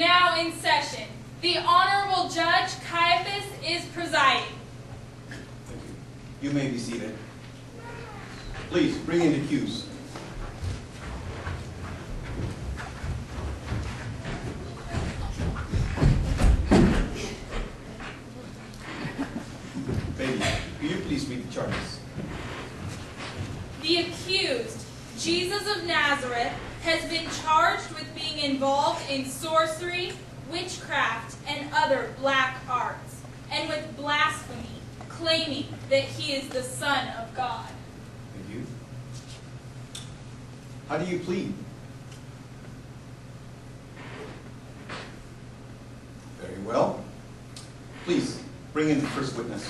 Now in session. The Honorable Judge Caiaphas is presiding. Thank you. You may be seated. Please, bring in the accused. Baby, will you please read the charges? The accused, Jesus of Nazareth, has been charged with being involved in sorcery, witchcraft, and other black arts, and with blasphemy, claiming that he is the Son of God. Thank you. How do you plead? Very well. Please, bring in the first witness.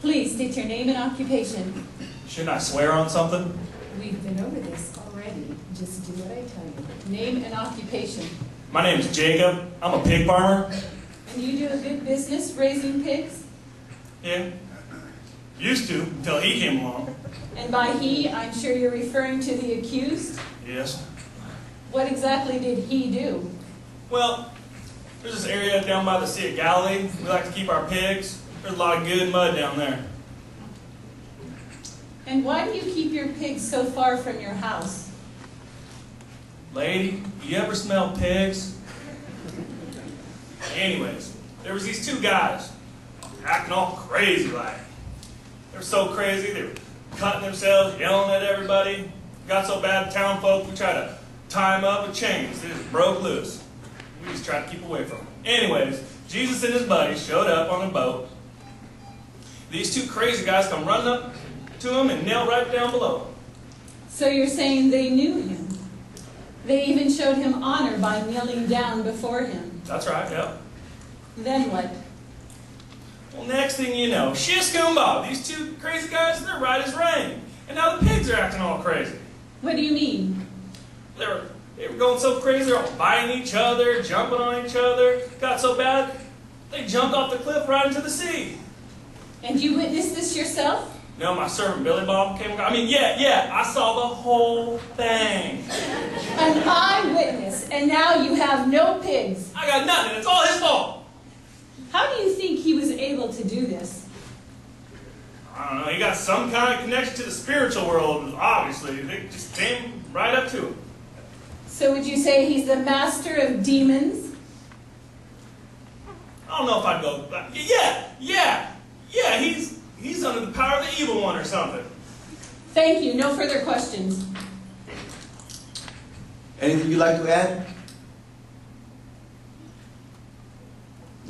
Please state your name and occupation. Shouldn't I swear on something? We've been over this already. Just do what I tell you. Name and occupation. My name is Jacob. I'm a pig farmer. And you do a good business raising pigs? Yeah. Used to, until he came along. And by he, I'm sure you're referring to the accused? Yes. What exactly did he do? Well, there's this area down by the Sea of Galilee. We like to keep our pigs. There's a lot of good mud down there. And why do you keep your pigs so far from your house? Lady, you ever smell pigs? Anyways, there was these two guys acting all crazy like. They were so crazy, they were cutting themselves, yelling at everybody. Got so bad, the town folk, we tried to tie them up with chains. They just broke loose. We just tried to keep away from them. Anyways, Jesus and his buddies showed up on a boat. These two crazy guys come running up to him and knelt right down below. So you're saying they knew him? They even showed him honor by kneeling down before him. That's right, yeah. Then what? Well, next thing you know, shish kumbah, these two crazy guys, they're right as rain. And now the pigs are acting all crazy. What do you mean? They were going so crazy, they were all biting each other, jumping on each other. Got so bad, they jumped off the cliff right into the sea. And you witnessed this yourself? No, my servant Billy Bob came. Yeah, I saw the whole thing. An eyewitness, and now you have no pigs. I got nothing, it's all his fault. How do you think he was able to do this? I don't know, he got some kind of connection to the spiritual world, obviously. They just came right up to him. So would you say he's the master of demons? I don't know if I'd go, yeah, he's under the power of the evil one or something. Thank you. No further questions. Anything you'd like to add?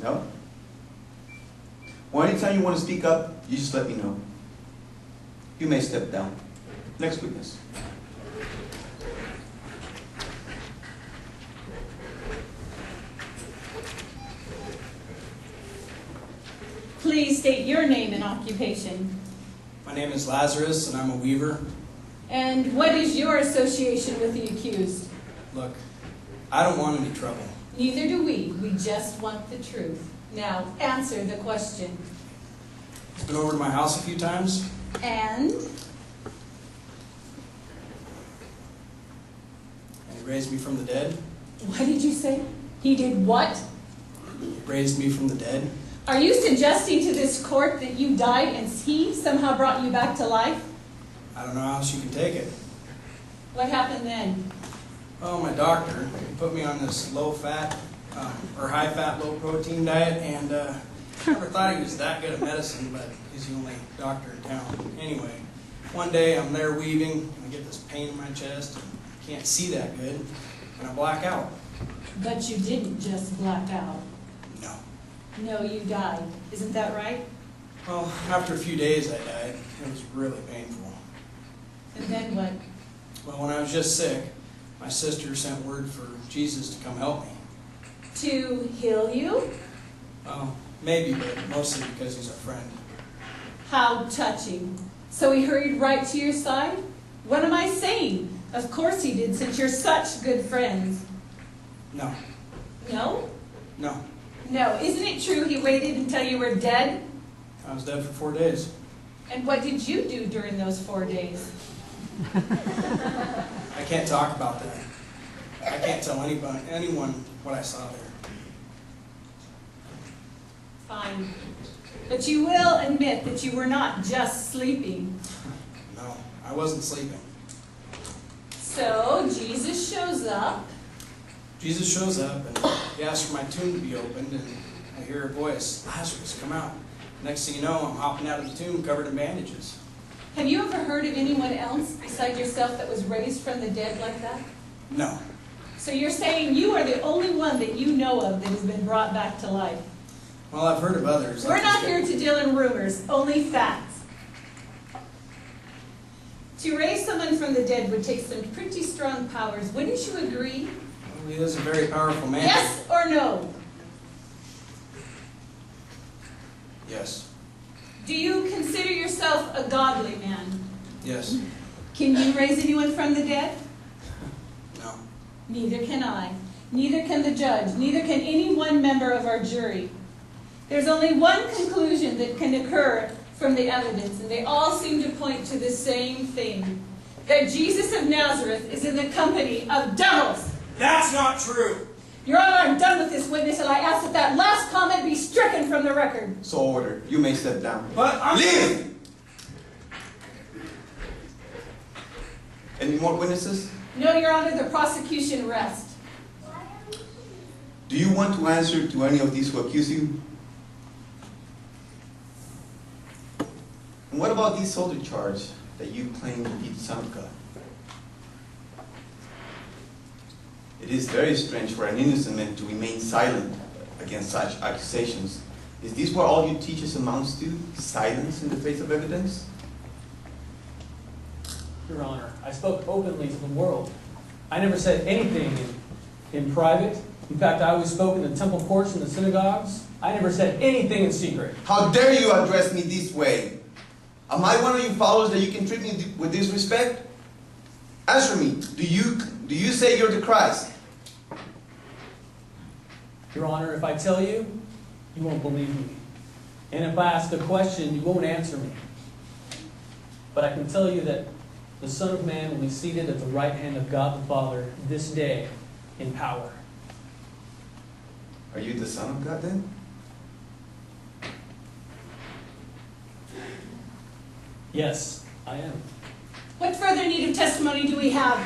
No? Well, anytime you want to speak up, you just let me know. You may step down. Next witness. Please state your name and occupation. My name is Lazarus, and I'm a weaver. And what is your association with the accused? Look, I don't want any trouble. Neither do we. We just want the truth. Now, answer the question. He's been over to my house a few times. And? And he raised me from the dead. What did you say? He did what? He raised me from the dead. Are you suggesting to this court that you died and he somehow brought you back to life? I don't know how else you can take it. What happened then? Well, my doctor put me on this low-fat, or high-fat, low-protein diet, and I never thought he was that good at medicine, but he's the only doctor in town. Anyway, one day I'm there weaving, and I get this pain in my chest, and I can't see that good, and I black out. But you didn't just black out. No. No, you died. Isn't that right? Well, after a few days I died. It was really painful. And then what? Well, when I was just sick, my sister sent word for Jesus to come help me. To heal you? Well, maybe, but mostly because he's a friend. How touching. So he hurried right to your side? What am I saying? Of course he did, since you're such good friends. No. No? No. No. Isn't it true he waited until you were dead? I was dead for 4 days. And what did you do during those 4 days? I can't talk about that. I can't tell anyone what I saw there. Fine. But you will admit that you were not just sleeping. No, I wasn't sleeping. So Jesus shows up. Jesus shows up and he asks for my tomb to be opened, and I hear a voice, "Lazarus, come out." Next thing you know, I'm hopping out of the tomb covered in bandages. Have you ever heard of anyone else besides yourself that was raised from the dead like that? No. So you're saying you are the only one that you know of that has been brought back to life? Well, I've heard of others. We're not here to deal in rumors, only facts. To raise someone from the dead would take some pretty strong powers. Wouldn't you agree? Well, he is a very powerful man. Yes or no? Yes. Do you consider yourself a godly man? Yes. Can you raise anyone from the dead? No. Neither can I. Neither can the judge. Neither can any one member of our jury. There's only one conclusion that can occur from the evidence, and they all seem to point to the same thing: that Jesus of Nazareth is in the company of devils. That's not true. Your Honor, I'm done with this witness, and I ask that that last comment be stricken from the record. So ordered. You may step down. But I'm... Leave! Any more witnesses? No, Your Honor, the prosecution rests. Do you want to answer to any of these who accuse you? And what about this other charge that you claim to be the Son of God? It is very strange for an innocent man to remain silent against such accusations. Is this what all you teach us amounts to? Silence in the face of evidence? Your Honor, I spoke openly to the world. I never said anything in private. In fact, I always spoke in the temple courts and the synagogues. I never said anything in secret. How dare you address me this way? Am I one of you followers that you can treat me with disrespect? Answer me. Do you say you're the Christ? Your Honor, if I tell you, you won't believe me. And if I ask a question, you won't answer me. But I can tell you that the Son of Man will be seated at the right hand of God the Father this day in power. Are you the Son of God then? Yes, I am. What further need of testimony do we have?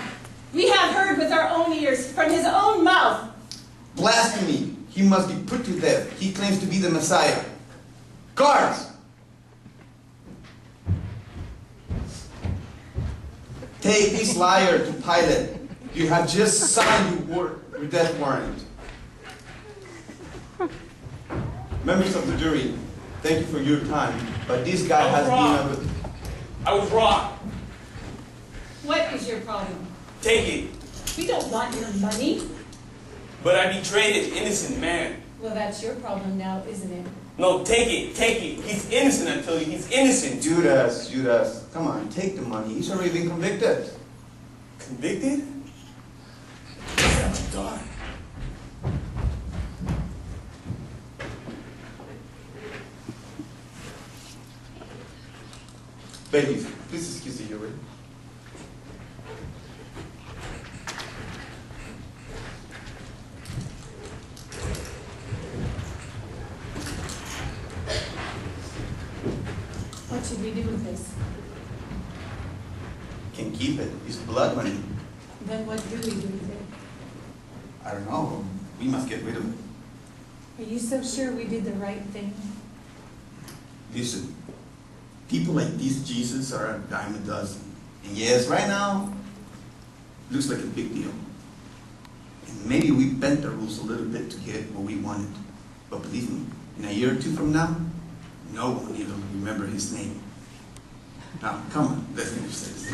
We have heard with our own ears from his own mouth. Blasphemy! He must be put to death. He claims to be the Messiah. Guards! Take this liar to Pilate. You have just signed your death warrant. Members of the jury, thank you for your time, but this guy has been I was wrong. What is your problem? Take it. We don't want your money. But I betrayed an innocent man. Well, that's your problem now, isn't it? No, take it. Take it. He's innocent, I tell you. He's innocent. Judas, come on, take the money. He's already been convicted. Convicted? What's that done? Bailiff, please excuse the jury. What should we do with this? Can keep it. It's blood money. Then what do we do with it? I don't know. We must get rid of it. Are you so sure we did the right thing? Listen, people like this Jesus are a dime a dozen. And yes, right now, looks like a big deal. And maybe we bent the rules a little bit to get what we wanted. But believe me, in a year or two from now, no one will even remember his name. Now, come on, let's finish this.